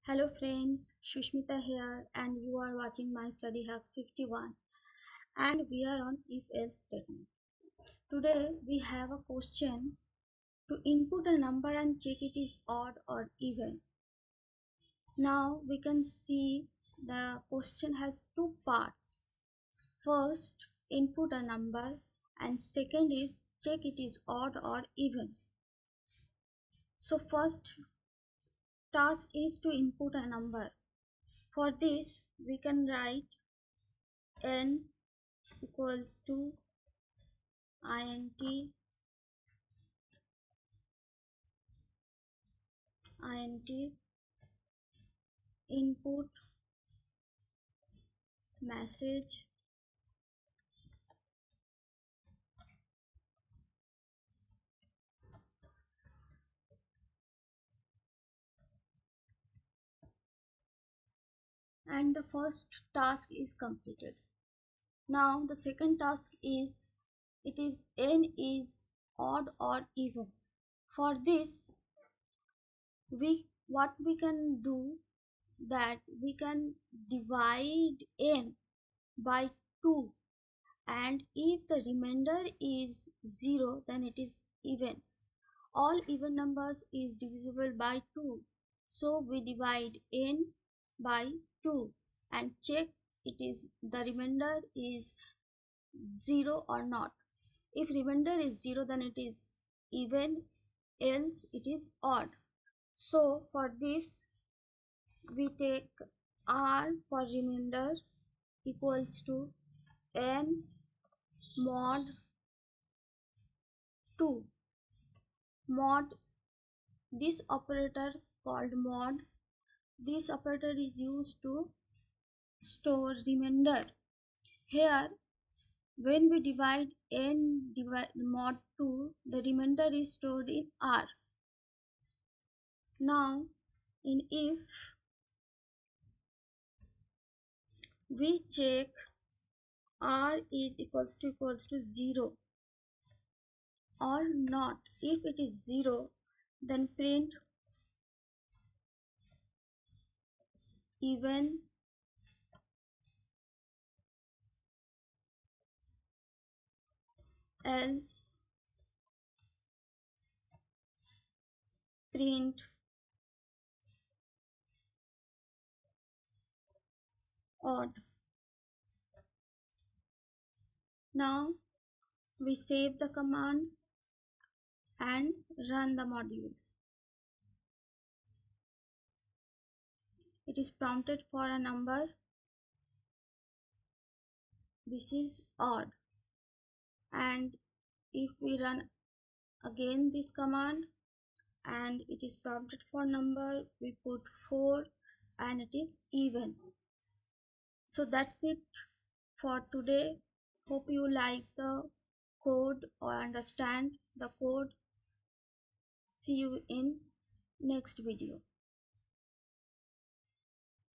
Hello friends, Shushmita here and you are watching my study hacks 51 and we are on if else statement. Today we have a question to input a number and check it is odd or even. Now we can see the question has two parts. First, input a number and second is check it is odd or even. So first task is to input a number. For this we can write n equals to int input message and the first task is completed. Now the second task is it is n is odd or even. For this what we can do that we can divide n by 2 and if the remainder is 0 then it is even. All even numbers is divisible by 2, so we divide n by 2 and check it is the remainder is 0 or not. If remainder is 0 then it is even, else it is odd. So for this we take r for remainder equals to n mod 2. Mod, this operator called mod, this operator is used to store remainder. Here when we divide n mod 2, the remainder is stored in r. Now in if we check r is equals to 0 or not. If it is 0 then print even, else print odd. Now we save the command and run the module. It is prompted for a number. This is odd. And if we run again this command and it is prompted for number, we put 4 and it is even. So that's it for today. Hope you like the code or understand the code. See you in next video.